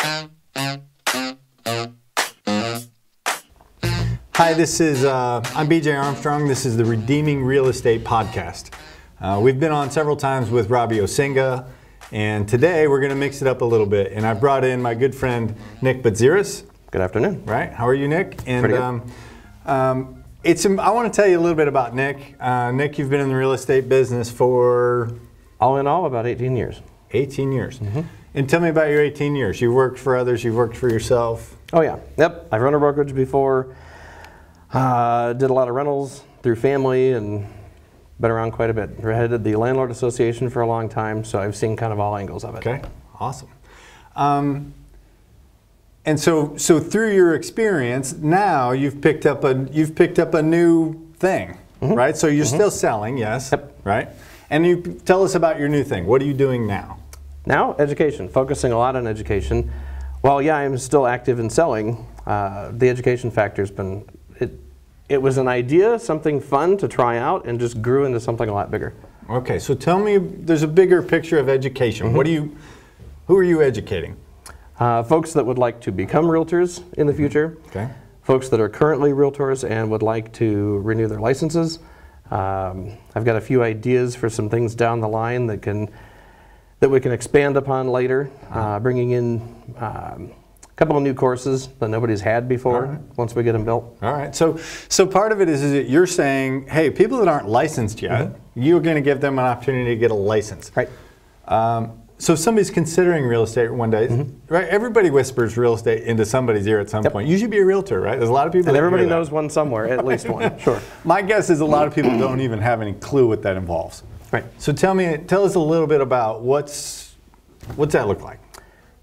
Hi, I'm BJ Armstrong. This is the Redeeming Real Estate Podcast. We've been on several times with Robbie Osinga, and today we're going to mix it up a little bit. And I brought in my good friend Nick Badziris. Good afternoon. Right? How are you, Nick? And pretty good. I want to tell you a little bit about Nick. Nick, you've been in the real estate business for... All in all, about 18 years. 18 years. Mm-hmm. And tell me about your 18 years. You've worked for others, you've worked for yourself. Oh yeah, yep. I've run a brokerage before, did a lot of rentals through family and been around quite a bit. I headed the Landlord Association for a long time, so I've seen kind of all angles of it. Okay, awesome. And so through your experience, now you've picked up a new thing, mm-hmm. right? So you're mm-hmm. still selling, yes, yep. right? And you tell us about your new thing. What are you doing now? Now, education, focusing a lot on education. While yeah, I'm still active in selling, the education factor's been, it was an idea, something fun to try out, and just grew into something a lot bigger. Okay, so tell me, there's a bigger picture of education. Mm-hmm. Who are you educating? Folks that would like to become realtors in the future. Okay. Folks that are currently realtors and would like to renew their licenses. I've got a few ideas for some things down the line that we can expand upon later, bringing in a couple of new courses that nobody's had before right. once we get them built. All right, so part of it is that you're saying, hey, people that aren't licensed yet, mm-hmm. you're going to give them an opportunity to get a license. Right. So if somebody's considering real estate one day, mm-hmm. right? Everybody whispers real estate into somebody's ear at some point. You should be a realtor, right? There's a lot of people. And everybody knows one somewhere, at least one. Sure. My guess is a lot of people don't even have any clue what that involves. Right. So tell us a little bit about what's that look like?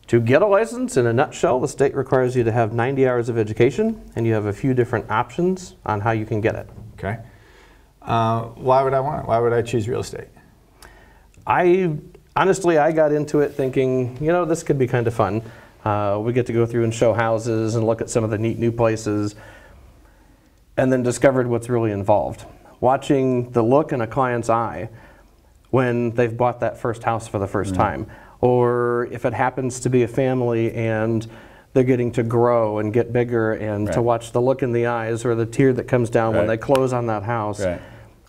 To get a license, in a nutshell, the state requires you to have 90 hours of education, and you have a few different options on how you can get it. Okay. Why would I want it? Why would I choose real estate? Honestly, I got into it thinking, this could be kind of fun. We get to go through and show houses and look at some of the neat new places, and then discovered what's really involved. Watching the look in a client's eye when they've bought that first house for the first mm-hmm. time, or if it happens to be a family and they're getting to grow and get bigger, and right. to watch the look in the eyes or the tear that comes down right. when they close on that house, right.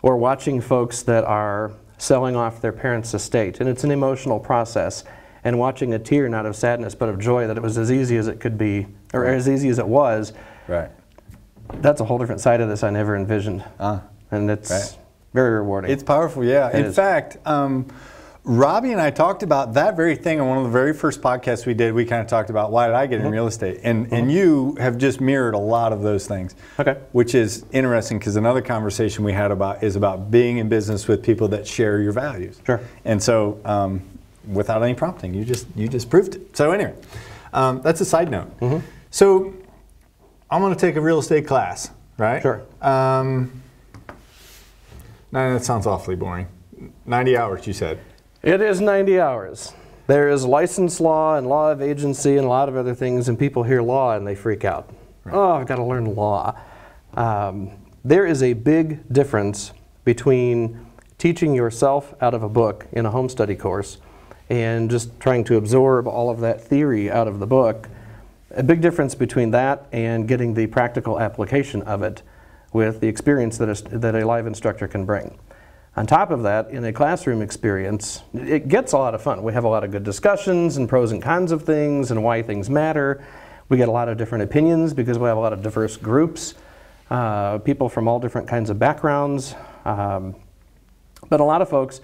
or watching folks that are selling off their parents' estate, and it's an emotional process, and watching a tear not of sadness but of joy that it was as easy as it could be, or right. as easy as it was. Right. That's a whole different side of this I never envisioned, and it's right. very rewarding. It's powerful, yeah. In fact, Robbie and I talked about that very thing on one of the very first podcasts we did. We kind of talked about why did I get mm-hmm. in real estate, and mm-hmm. and you have just mirrored a lot of those things. Okay. Which is interesting because another conversation we had is about being in business with people that share your values. Sure. And so, without any prompting, you just proved it. So anyway, that's a side note. Mm-hmm. So, I'm going to take a real estate class, right? Sure. No, that sounds awfully boring. 90 hours, you said. It is 90 hours. There is license law and law of agency and a lot of other things, and people hear law and they freak out. Right. Oh, I've got to learn law. There is a big difference between teaching yourself out of a book in a home study course and just trying to absorb all of that theory out of the book. A big difference between that and getting the practical application of it with the experience that a live instructor can bring. On top of that, in a classroom experience, it gets a lot of fun. We have a lot of good discussions and pros and cons of things and why things matter. We get a lot of different opinions because we have a lot of diverse groups, people from all different kinds of backgrounds. But a lot of folks,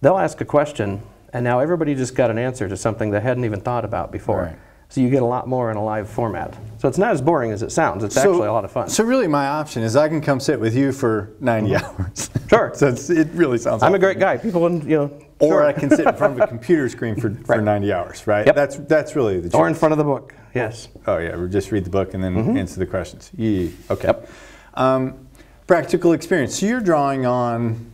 they'll ask a question, and now everybody just got an answer to something they hadn't even thought about before. Right. So you get a lot more in a live format. So it's not as boring as it sounds. It's actually a lot of fun. So really my option is I can come sit with you for 90 mm-hmm. hours. Sure. So it really sounds I'm a great guy. People, Or sure. I can sit in front of a computer screen for right. 90 hours, right? Yep. That's really the choice. Or in front of the book, yes. Oh yeah, we just read the book and then mm-hmm. answer the questions. Yeah. Okay. Yep. Practical experience. So you're drawing on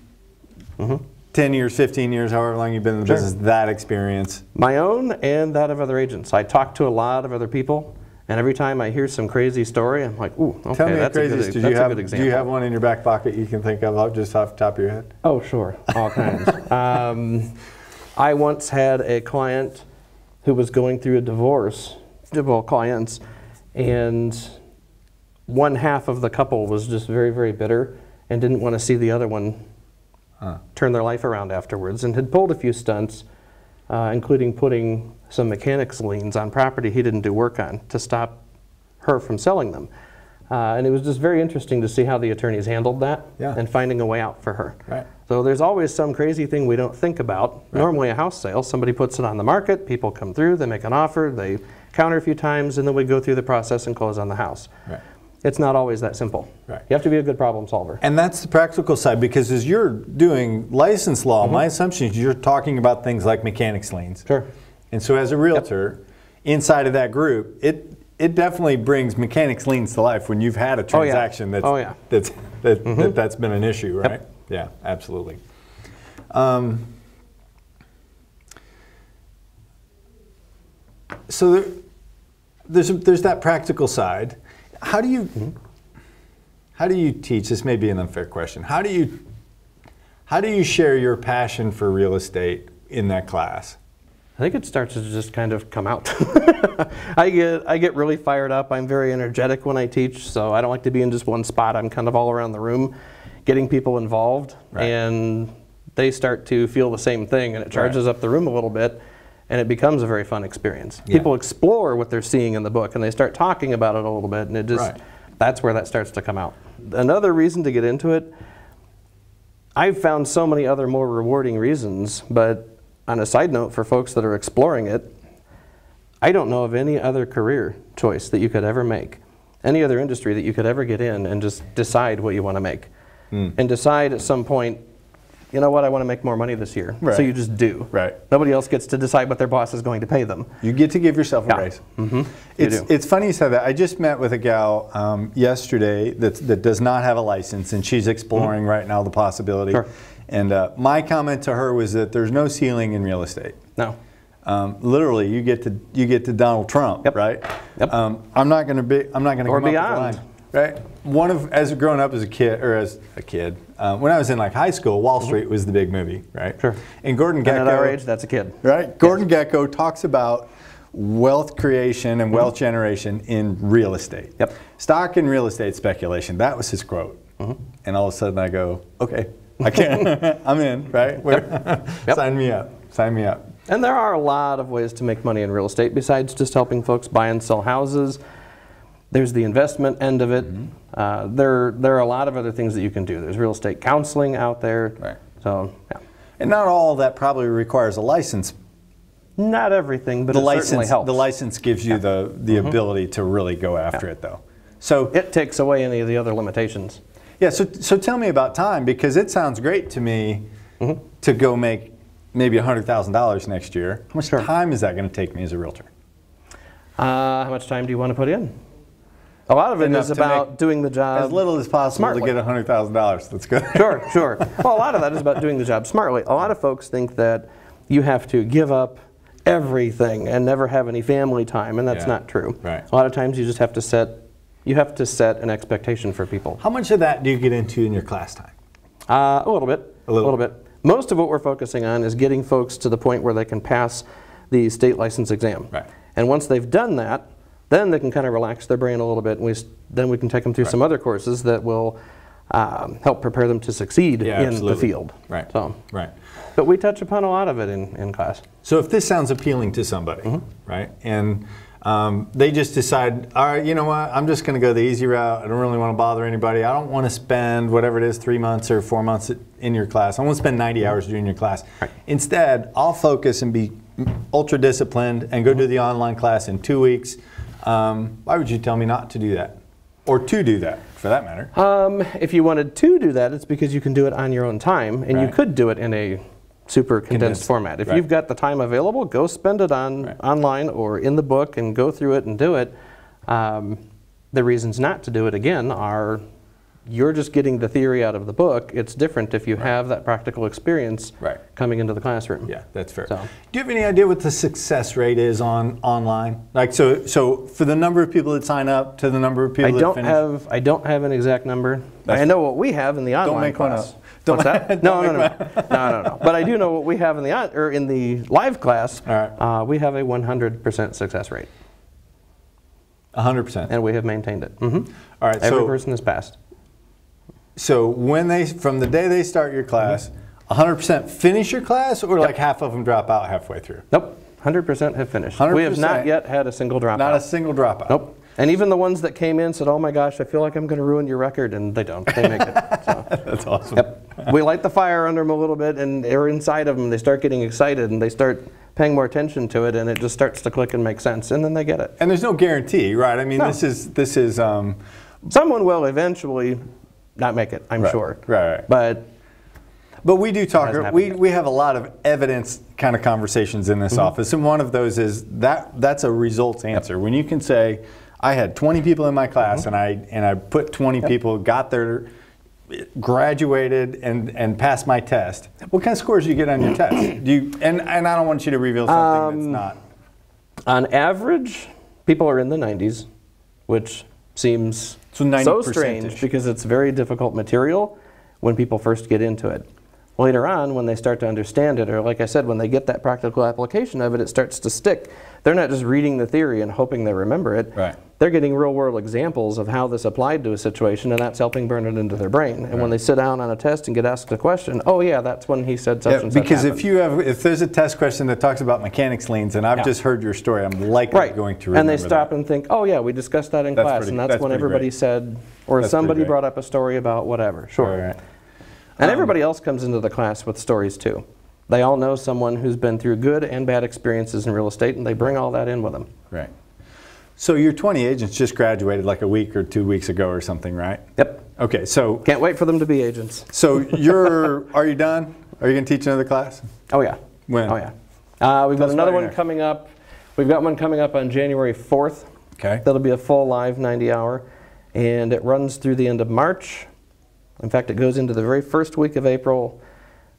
mm-hmm. 10 years, 15 years, however long you've been in the sure. business, that experience. My own and that of other agents. I talk to a lot of other people, and every time I hear some crazy story, I'm like, ooh, okay, Tell me that's a good example. Do you have one in your back pocket you can think of just off the top of your head? Oh, sure, all kinds. I once had a client who was going through a divorce well, clients, and one half of the couple was just very, very bitter and didn't want to see the other one turn their life around afterwards, and had pulled a few stunts, including putting some mechanics liens on property he didn't do work on to stop her from selling them. And it was just very interesting to see how the attorneys handled that and finding a way out for her. Right. So there's always some crazy thing we don't think about. Right. Normally a house sale, somebody puts it on the market, people come through, they make an offer, they counter a few times, and then we go through the process and close on the house. Right. It's not always that simple. Right. You have to be a good problem solver. And that's the practical side, because as you're doing license law, my assumption is you're talking about things like mechanics liens. Sure. And so as a realtor, inside of that group, it definitely brings mechanics liens to life when you've had a transaction that's been an issue, right? Yep. Yeah, absolutely. So there's that practical side. How do you teach? This may be an unfair question. How do you share your passion for real estate in that class? I think it starts to just kind of come out. I get really fired up. I'm very energetic when I teach, so I don't like to be in just one spot. I'm kind of all around the room, getting people involved, and they start to feel the same thing, and it charges up the room a little bit, and it becomes a very fun experience. Yeah. People explore what they're seeing in the book, and they start talking about it a little bit, and it just that's where that starts to come out. Another reason to get into it, I've found so many other more rewarding reasons, but on a side note, for folks that are exploring it, I don't know of any other career choice that you could ever make, any other industry that you could ever get in and just decide what you want to make. And decide at some point, you know what, I want to make more money this year. So you just do. Nobody else gets to decide what their boss is going to pay them. You get to give yourself a raise. It's funny you said that. I just met with a gal yesterday that does not have a license, and she's exploring right now the possibility. And my comment to her was that there's no ceiling in real estate. No. Literally, you get to Donald Trump, right? I'm not going to come up with the line, right? As growing up as a kid, when I was in like high school, Wall Street was the big movie, right? Sure. And Gordon Gekko, and at our age, that's a kid, right? Gordon Gekko talks about wealth creation and wealth generation in real estate. Stock and real estate speculation. That was his quote. And all of a sudden, I go, okay. I can't. I'm in, right? Sign me up. Sign me up. And there are a lot of ways to make money in real estate besides just helping folks buy and sell houses. There's the investment end of it. There are a lot of other things that you can do. There's real estate counseling out there. So, yeah. And not all of that probably requires a license. Not everything, but it certainly helps. The license gives you the ability to really go after it, though. So it takes away any of the other limitations. Yeah, so tell me about time, because it sounds great to me to go make maybe $100,000 next year. How much time is that going to take me as a realtor? How much time do you want to put in? A lot of it is about doing the job as little as possible smartly. To get $100,000. That's good. Sure. Well, a lot of that is about doing the job smartly. A lot of folks think that you have to give up everything and never have any family time, and that's not true. A lot of times you just have to set an expectation for people. How much of that do you get into in your class time? A little bit. A little bit. Most of what we're focusing on is getting folks to the point where they can pass the state license exam. And once they've done that, then they can kind of relax their brain a little bit, and then we can take them through some other courses that will help prepare them to succeed in the field. But we touch upon a lot of it in class. So if this sounds appealing to somebody, right, and they just decide, all right, you know what, I'm just going to go the easy route. I don't really want to bother anybody. I don't want to spend whatever it is, 3 months or 4 months in your class. I want to spend 90 hours doing your class. Instead, I'll focus and be ultra disciplined and go do the online class in 2 weeks. Why would you tell me not to do that? Or to do that, for that matter? If you wanted to do that, it's because you can do it on your own time, and you could do it in a super condensed format. If you've got the time available, go spend it online or in the book and go through it and do it. The reasons not to do it, again, are you're just getting the theory out of the book. It's different if you have that practical experience coming into the classroom. Yeah, that's fair. Do you have any idea what the success rate is online? Like, so for the number of people that sign up to the number of people that finish? I don't have an exact number. I know what we have in the online class. What's that? No. But I do know what we have in the live class. We have a 100% success rate. 100%. And we have maintained it. All right. Every person has passed. So from the day they start your class, 100% finish your class, or like half of them drop out halfway through? Nope. 100% have finished. 100%. We have not yet had a single dropout. Not a single dropout. Nope. And even the ones that came in said, "Oh my gosh, I feel like I'm going to ruin your record," and they don't. They make it. So. That's awesome. Yep. We light the fire under them a little bit, and they're inside of them. They start getting excited, and they start paying more attention to it, and it just starts to click and make sense, and then they get it. And there's no guarantee, right? I mean, No. this is. Someone will eventually not make it, I'm sure. Right. But we do talk. We have a lot of evidence kind of conversations in this office, and one of those is that's a results answer. When you can say, I had 20 people in my class, and I put 20 people, got their graduated and passed my test. What kind of scores do you get on your test? And I don't want you to reveal something that's not. On average, people are in the 90s, which seems so strange because it's very difficult material when people first get into it. Later on, when they start to understand it, or like I said, when they get that practical application of it, it starts to stick. They're not just reading the theory and hoping they remember it. Right. They're getting real-world examples of how this applied to a situation, and that's helping burn it into their brain. And when they sit down on a test and get asked a question, oh yeah, that's when he said such and such because happened. if there's a test question that talks about mechanics liens, and I've just heard your story, I'm likely going to remember and they stop and think, oh yeah, we discussed that in class, and that's when everybody said, or somebody brought up a story about whatever. Sure. Right. And everybody else comes into the class with stories too. They all know someone who's been through good and bad experiences in real estate, and they bring all that in with them. Right. So your 20 agents just graduated like a week or 2 weeks ago or something, right? Yep. Okay, so can't wait for them to be agents. So are you done? Are you going to teach another class? Oh yeah. When? Oh yeah. We've got another one coming up. We've got one coming up on January 4th. Okay. That'll be a full live 90-hour, and it runs through the end of March. In fact, it goes into the very first week of April.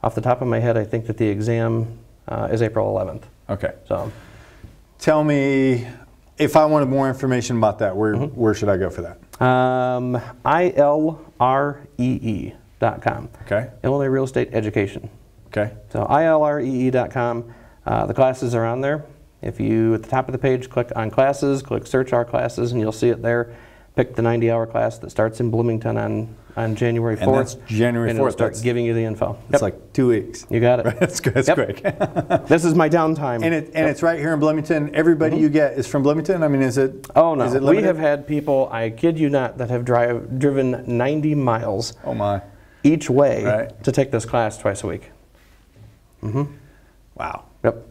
Off the top of my head, I think that the exam is April 11th. Okay. So, tell me, if I wanted more information about that, where should I go for that? ILREE.com. Okay. Illinois Real Estate Education. Okay. So ILREE.com. The classes are on there. If you, at the top of the page, click on classes, click search our classes, and you'll see it there. Pick the 90-hour class that starts in Bloomington on January 4th. And that's January 4th. And it'll start giving you the info. It's like 2 weeks. You got it. Right, that's good. That's quick. This is my downtime. And it's right here in Bloomington. Everybody you get is from Bloomington? I mean, is it? Oh, no. Is it we have had people, I kid you not, that have driven 90 miles each way to take this class twice a week. Wow. Yep.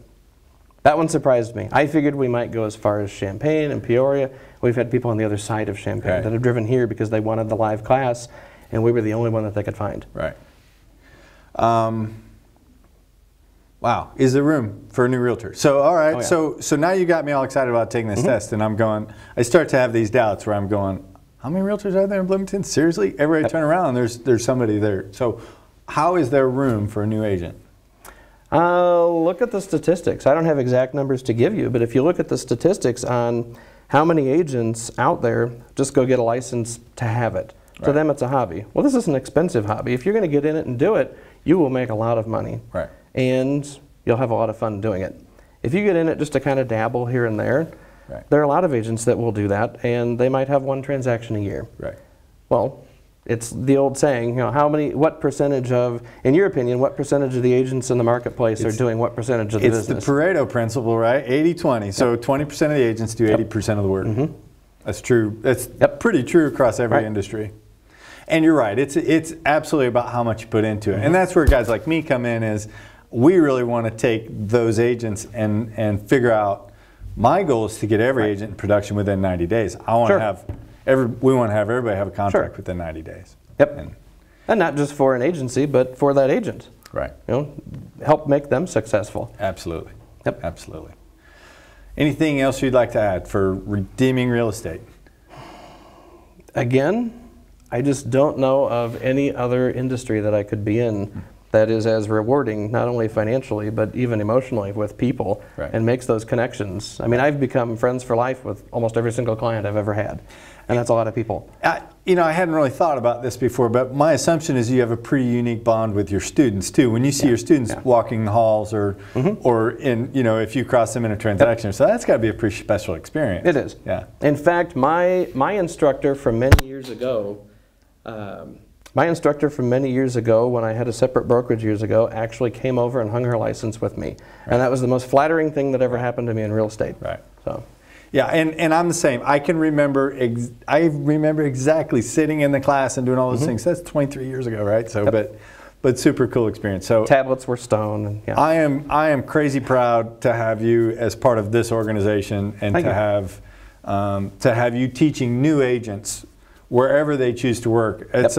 That one surprised me. I figured we might go as far as Champaign and Peoria. We've had people on the other side of Champaign that have driven here because they wanted the live class, and we were the only one that they could find. Right. Wow. Is there room for a new realtor? So, all right. So now you got me all excited about taking this test, and I start to have these doubts where I'm going, how many realtors are there in Bloomington? Seriously? Everybody turn around, there's somebody there. So how is there room for a new agent? Look at the statistics. I don't have exact numbers to give you, but if you look at the statistics on how many agents out there just go get a license to have it. To them, it's a hobby. Well, this is an expensive hobby. If you're going to get in it and do it, you will make a lot of money. Right. And you'll have a lot of fun doing it. If you get in it just to kind of dabble here and there, there are a lot of agents that will do that, and they might have one transaction a year. Right. Well, it's the old saying, you know, what percentage of, in your opinion, what percentage of the agents in the marketplace are doing what percentage of the business? It's the Pareto principle, right? 80-20. So 20% of the agents do 80% of the work. That's true. That's pretty true across every industry. And you're right. It's absolutely about how much you put into it. And that's where guys like me come in, is we really want to take those agents and figure out, my goal is to get every agent in production within 90 days. I want to have we want to have everybody have a contract within 90 days. Yep. And not just for an agency, but for that agent. Right. You know, help make them successful. Absolutely. Yep. Absolutely. Anything else you'd like to add for redeeming real estate? Again, I just don't know of any other industry that I could be in that is as rewarding, not only financially, but even emotionally with people, Right. and makes those connections. I mean, I've become friends for life with almost every single client I've ever had, and that's a lot of people. I hadn't really thought about this before, but my assumption is you have a pretty unique bond with your students too. When you see your students walking the halls, or in, if you cross them in a transaction, so that's got to be a pretty special experience. It is. Yeah. In fact, my instructor from many years ago, when I had a separate brokerage years ago, actually came over and hung her license with me, and that was the most flattering thing that ever happened to me in real estate. Right. So. Yeah, and I'm the same. I can remember. I remember exactly sitting in the class and doing all those things. That's 23 years ago, right? So, but super cool experience. So tablets were stone. And, yeah. I am crazy proud to have you as part of this organization, and to have you teaching new agents wherever they choose to work. It's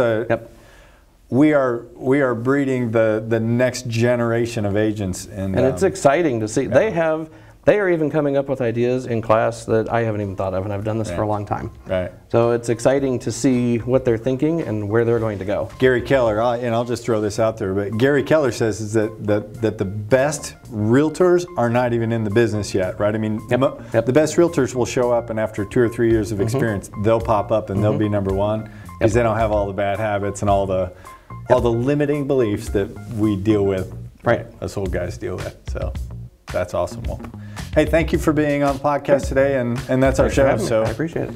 we are breeding the next generation of agents, and it's exciting to see. Yeah. They are even coming up with ideas in class that I haven't even thought of, and I've done this for a long time. Right. So it's exciting to see what they're thinking and where they're going to go. Gary Keller, and I'll just throw this out there, but Gary Keller says is that the best realtors are not even in the business yet, right? I mean, the best realtors will show up, and after 2 or 3 years of experience, they'll pop up and they'll be number one, because they don't have all the bad habits and all the limiting beliefs that we deal with, us old guys deal with. So that's awesome. Well, hey, thank you for being on the podcast today, and that's our show. So I appreciate it.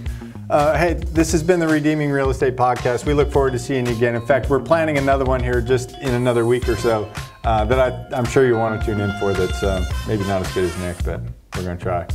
Hey, this has been the Redeeming Real Estate Podcast. We look forward to seeing you again. In fact, we're planning another one here just in another week or so that I'm sure you want to tune in for. That's maybe not as good as Nick, but we're going to try.